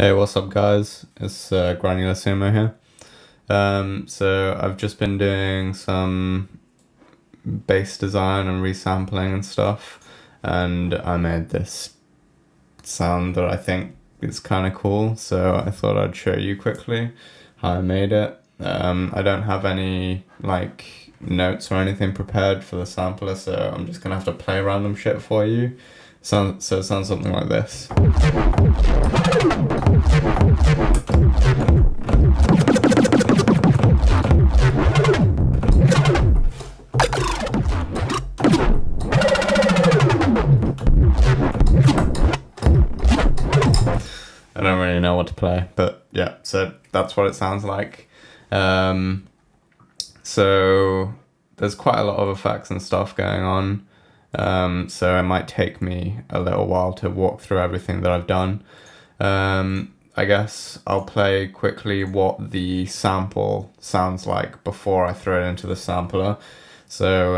Hey, what's up, guys? It's GranularSumo here. So I've just been doing some bass design and resampling and stuff, and I made this sound that I think is kind of cool. So I thought I'd show you quickly how I made it. I don't have any notes or anything prepared for the sampler, so I'm just gonna have to play random shit for you. So it sounds something like this. I don't really know what to play, but yeah, so that's what it sounds like. So there's quite a lot of effects and stuff going on. So it might take me a little while to walk through everything that I've done. I guess I'll play quickly what the sample sounds like before I throw it into the sampler. So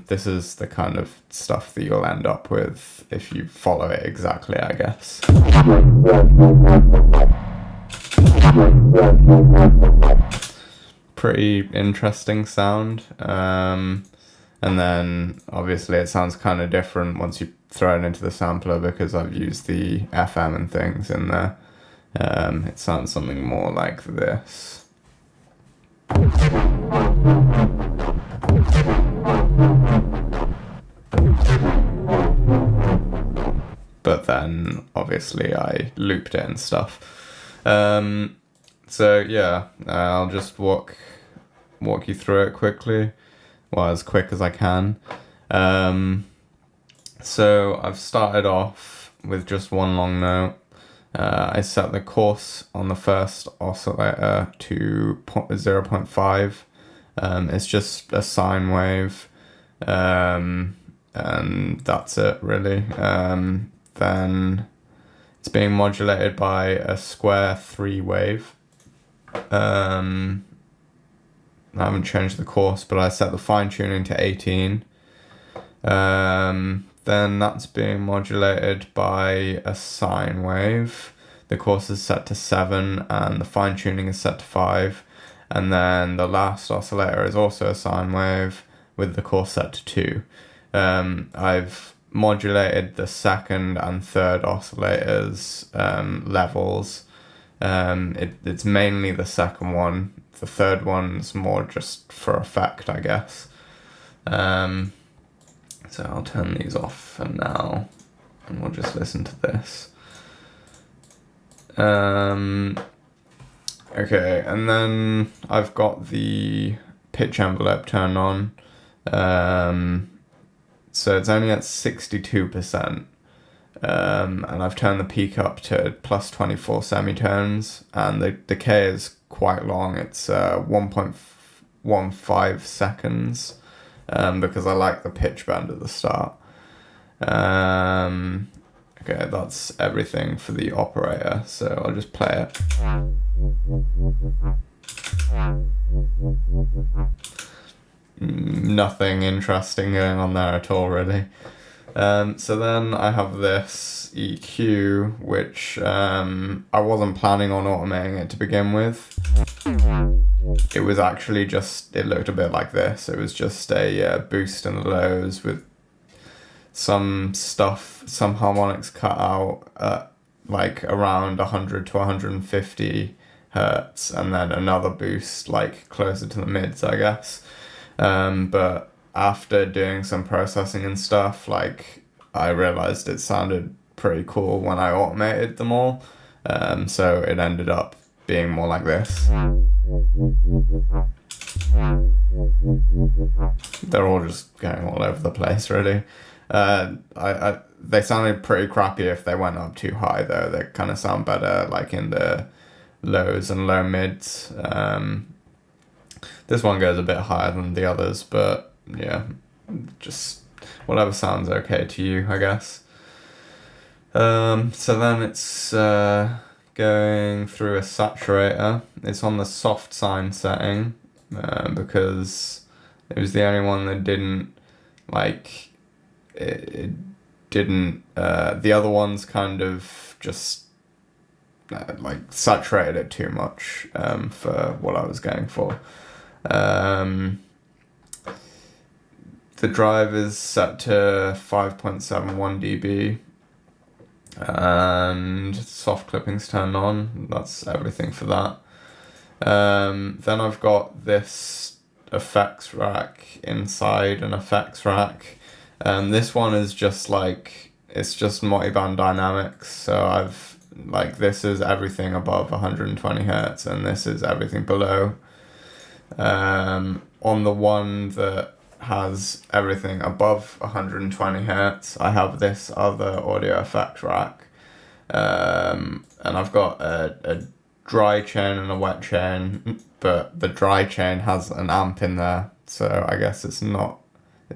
this is the kind of stuff that you'll end up with if you follow it exactly, I guess. Pretty interesting sound. And then obviously it sounds kind of different once you throw it into the sampler because I've used the FM and things in there. It sounds something more like this. But then obviously I looped it and stuff. So yeah, I'll just walk you through it quickly, well, as quick as I can. So I've started off with just one long note. I set the coarse on the first oscillator to 0.5. It's just a sine wave, and that's it really. Then it's being modulated by a square 3 wave. I haven't changed the coarse, but I set the fine tuning to 18. Then that's being modulated by a sine wave. The coarse is set to 7 and the fine tuning is set to 5. And then the last oscillator is also a sine wave with the coarse set to 2. I've modulated the second and third oscillators levels. It's mainly the second one. The third one's more just for effect, I guess. So I'll turn these off for now, and we'll just listen to this. Okay, and then I've got the pitch envelope turned on. So it's only at 62%. And I've turned the peak up to plus 24 semitones, and the decay is quite long. It's 1.15 seconds, because I like the pitch bend at the start. Okay, that's everything for the operator, so I'll just play it. Nothing interesting going on there at all, really. So then I have this EQ, which I wasn't planning on automating it to begin with. It was actually just, it looked a bit like this. It was just a boost in the lows with some harmonics cut out at like around 100 to 150 hertz, and then another boost like closer to the mids, I guess. But after doing some processing and stuff, like I realized it sounded pretty cool when I automated them all. So it ended up being more like this. They're all just going all over the place, really. They sounded pretty crappy if they went up too high, though. They kind of sound better like in the lows and low mids. This one goes a bit higher than the others, but yeah, just whatever sounds okay to you, I guess. So then it's going through a saturator. It's on the soft sine setting, because it was the only one that didn't it didn't the other ones kind of just like saturated it too much for what I was going for. The drive is set to 5.71 dB, and soft clipping's turned on. That's everything for that. Then I've got this effects rack inside an effects rack. This one is just like, it's just multiband dynamics. So this is everything above 120 hertz, and this is everything below. On the one that has everything above 120 hertz, I have this other audio effect rack, and I've got a dry chain and a wet chain, but the dry chain has an amp in there, so I guess it's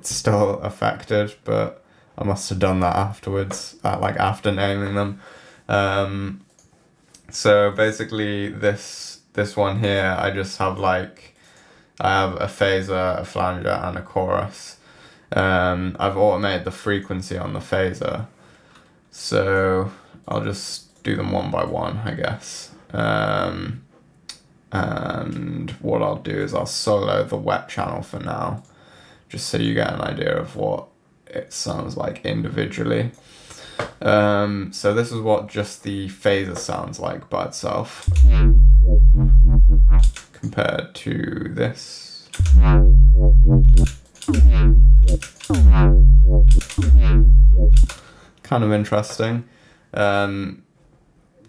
still affected, but I must have done that afterwards, after naming them. So basically this one here, I just have I have a phaser, a flanger, and a chorus. I've automated the frequency on the phaser, so I'll just do them one by one, I guess. And what I'll do is I'll solo the wet channel for now, just so you get an idea of what it sounds like individually. So this is what just the phaser sounds like by itself, compared to this. Kind of interesting.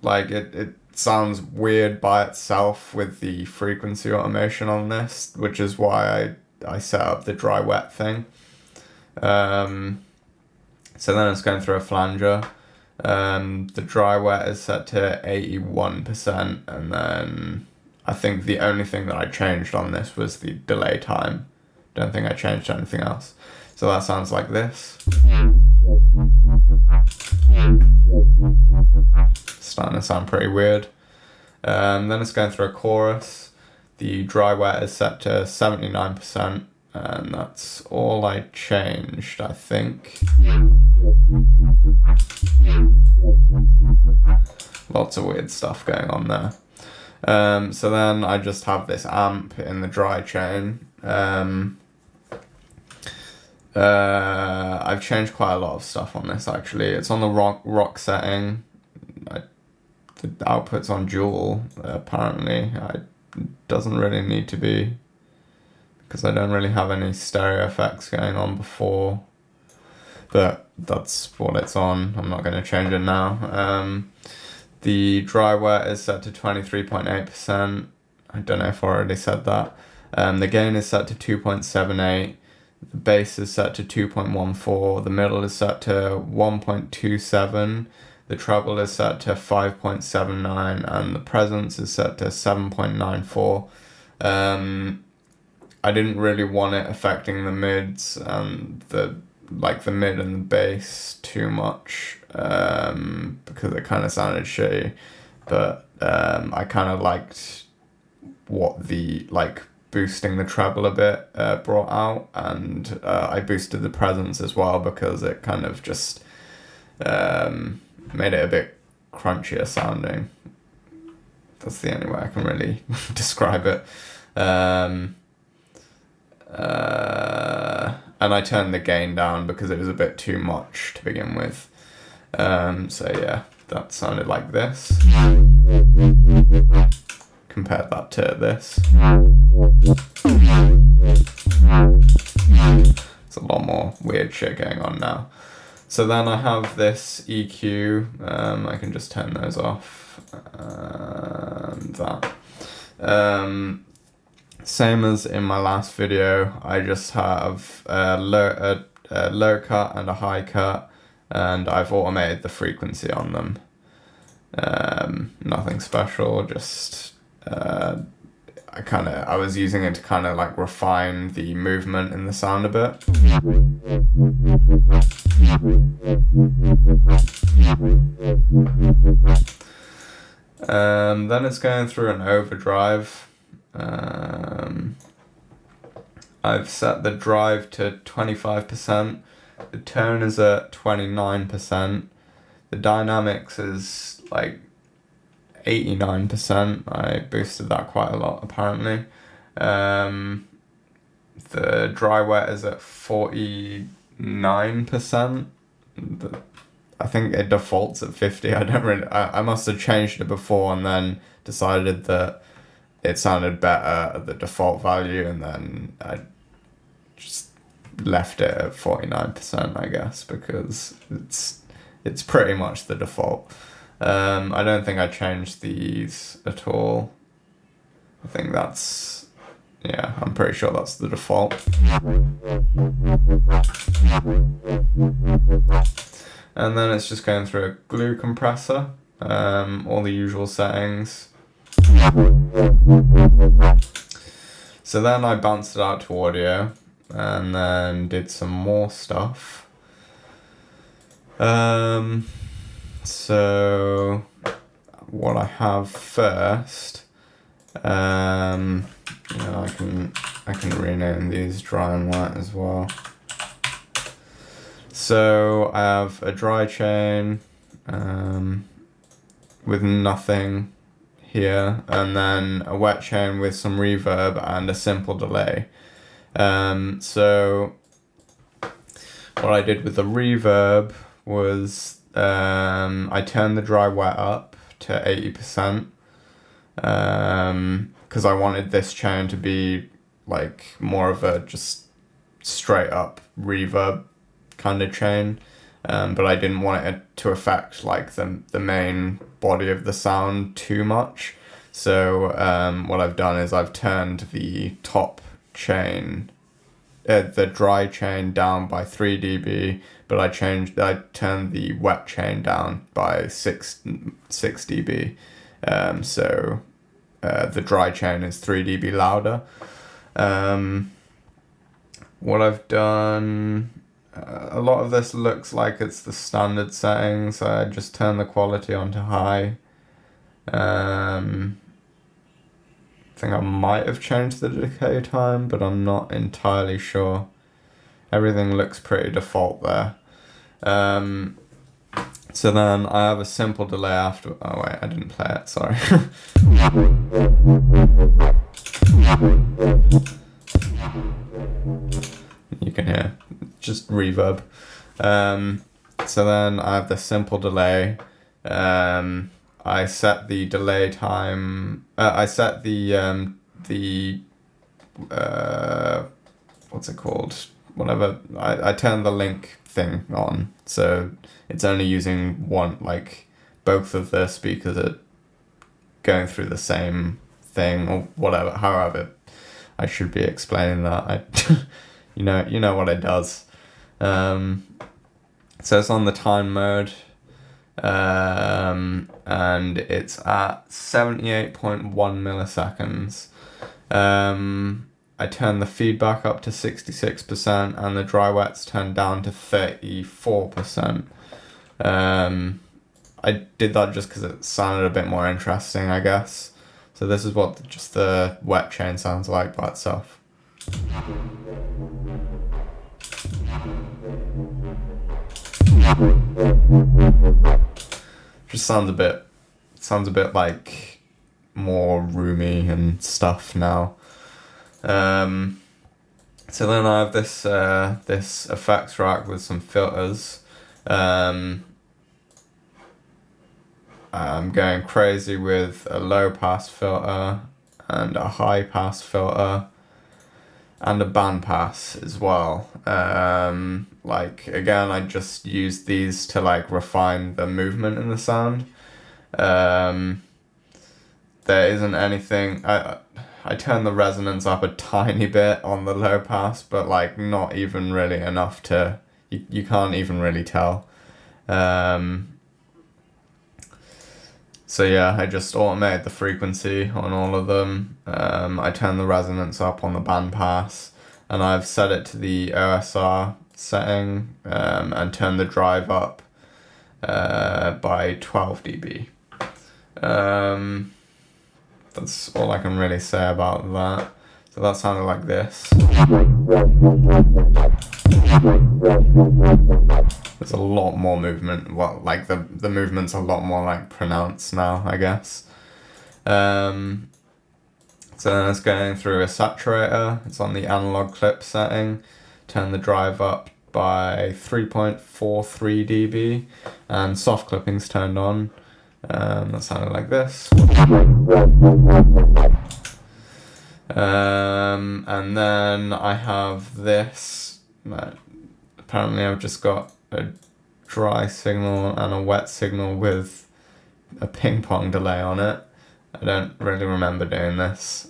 It sounds weird by itself with the frequency automation on this, which is why I set up the dry wet thing. So then it's going through a flanger. The dry wet is set to 81%, and then I think the only thing that I changed on this was the delay time. Don't think I changed anything else. So that sounds like this. Starting to sound pretty weird. Then it's going through a chorus. The dry wet is set to 79%, and that's all I changed, I think. Lots of weird stuff going on there. So then I just have this amp in the dry chain. I've changed quite a lot of stuff on this actually. It's on the rock setting. The output's on dual, apparently. It doesn't really need to be, because I don't really have any stereo effects going on before, but that's what it's on. I'm not going to change it now. The dry wet is set to 23.8%. I don't know if I already said that. The gain is set to 2.78. The bass is set to 2.14. The middle is set to 1.27. The treble is set to 5.79, and the presence is set to 7.94. I didn't really want it affecting the mids and the mid and the bass too much, because it kind of sounded shitty, but I kind of liked what the boosting the treble a bit brought out, and I boosted the presence as well because it kind of just made it a bit crunchier sounding. That's the only way I can really describe it. And I turned the gain down because it was a bit too much to begin with. So yeah, that sounded like this. Compared that to this. It's a lot more weird shit going on now. So then I have this EQ, I can just turn those off, and that. Same as in my last video, I just have a low cut and a high cut, and I've automated the frequency on them. Nothing special, just I was using it to kind of refine the movement in the sound a bit. Then it's going through an overdrive. I've set the drive to 25%. The tone is at 29%. The dynamics is 89%. I boosted that quite a lot apparently. The dry wet is at 49%. I think it defaults at 50. I must have changed it before and then decided that it sounded better at the default value, and then I just left it at 49%, I guess, because it's pretty much the default. I don't think I changed these at all. I think that's, yeah, I'm pretty sure that's the default. And then it's just going through a glue compressor, all the usual settings. So then I bounced it out to audio and then did some more stuff. So what I have first, I can rename these dry and wet as well. So I have a dry chain with nothing here, and then a wet chain with some reverb and a simple delay. So what I did with the reverb was I turned the dry wet up to 80%, because I wanted this chain to be like more of a just straight up reverb kind of chain, but I didn't want it to affect like the main body of the sound too much. So what I've done is I've turned the top chain, the dry chain down by 3 dB, but I turned the wet chain down by 6 dB. So the dry chain is 3 dB louder. What I've done, a lot of this looks like it's the standard settings, so I just turn the quality on to high. I think I might have changed the decay time, but I'm not entirely sure. Everything looks pretty default there. So then I have a simple delay after. Oh wait, I didn't play it, sorry. You can hear just reverb. So then I have the simple delay. I set the delay time. I set the what's it called? Whatever. I turned the link thing on, so it's only using both of the speakers are going through the same thing or whatever. However, I should be explaining that. You know what it does. So it's on the time mode, and it's at 78.1 milliseconds. I turned the feedback up to 66% and the dry wet's turned down to 34%. I did that just because it sounded a bit more interesting, I guess. So this is what just the wet chain sounds like by itself. Just sounds a bit like more roomy and stuff now. So then I have this effects rack with some filters. I'm going crazy with a low pass filter and a high pass filter and a band pass as well. Again, I just used these to refine the movement in the sound. There isn't anything. I turned the resonance up a tiny bit on the low pass, but not even really enough to you can't even really tell. So yeah, I just automated the frequency on all of them. I turned the resonance up on the band pass, and I've set it to the OSR setting, and turned the drive up by 12 dB. That's all I can really say about that. So that sounded like this. There's a lot more movement. Well, like the movement's a lot more like pronounced now, I guess. So then it's going through a saturator. It's on the analog clip setting. Turn the drive up by 3.43 dB, and soft clipping's turned on. That sounded like this. And then I have this. Apparently I've just got a dry signal and a wet signal with a ping pong delay on it. I don't really remember doing this.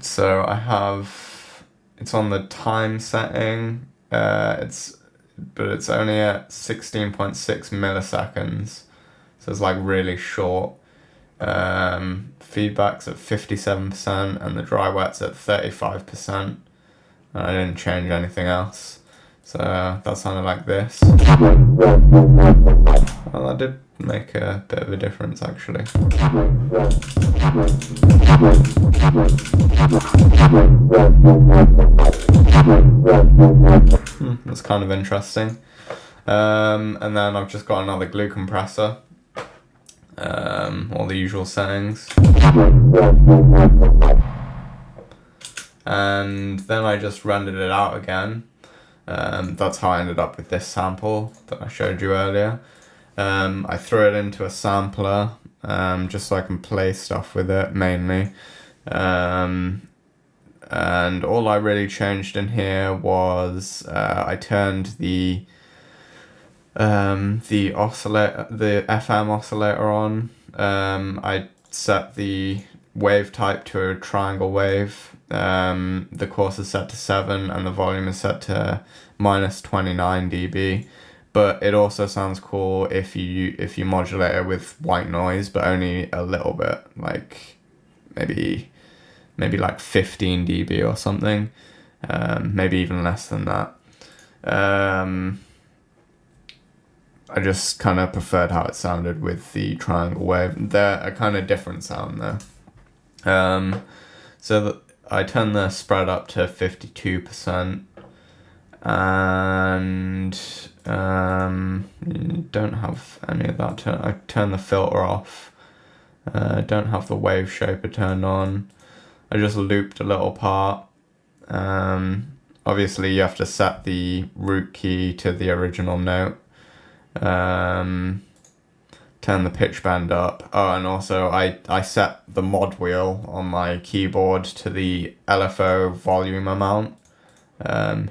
So I have, it's on the time setting. But it's only at 16.6 milliseconds. So it's like really short. Feedback's at 57% and the dry wet's at 35%. I didn't change anything else. So that sounded like this. Well, that did make a bit of a difference actually. That's kind of interesting. And then I've just got another glue compressor. All the usual settings. And then I just rendered it out again. That's how I ended up with this sample that I showed you earlier. I threw it into a sampler just so I can play stuff with it mainly. And all I really changed in here was I turned the oscillator, the FM oscillator on. I set the wave type to a triangle wave. The coarse is set to 7 and the volume is set to -29 dB. But it also sounds cool if you modulate it with white noise, but only a little bit, like maybe like 15 dB or something, maybe even less than that. I just kind of preferred how it sounded with the triangle wave. They're a kind of different sound though. So I turned the spread up to 52%, and don't have any of that. I turned the filter off. Don't have the wave shaper turned on. I just looped a little part. Obviously you have to set the root key to the original note. Turn the pitch bend up. Oh, and also I set the mod wheel on my keyboard to the LFO volume amount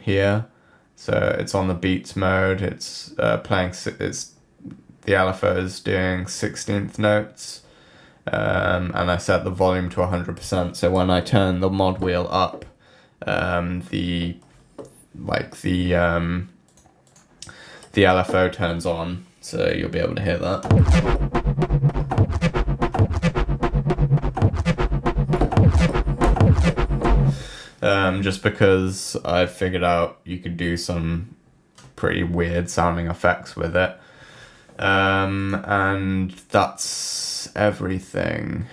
here. So it's on the beats mode. It's playing. The LFO is doing 16th notes, and I set the volume to 100%. So when I turn the mod wheel up, the LFO turns on. So you'll be able to hear that. Just because I figured out you could do some pretty weird sounding effects with it. And that's everything.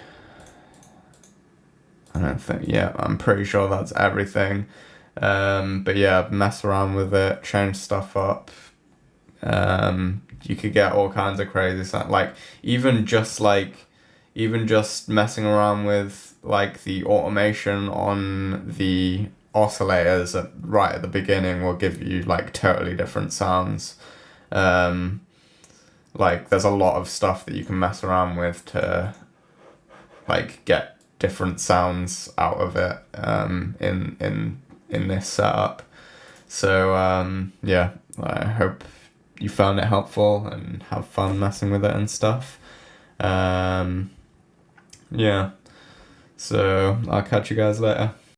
I'm pretty sure that's everything. But yeah, mess around with it, change stuff up. You could get all kinds of crazy stuff, like even just messing around with like the automation on the oscillators right at the beginning will give you like totally different sounds. Like there's a lot of stuff that you can mess around with to like get different sounds out of it in this setup. So yeah, I hope you found it helpful and have fun messing with it and stuff. Yeah, so I'll catch you guys later.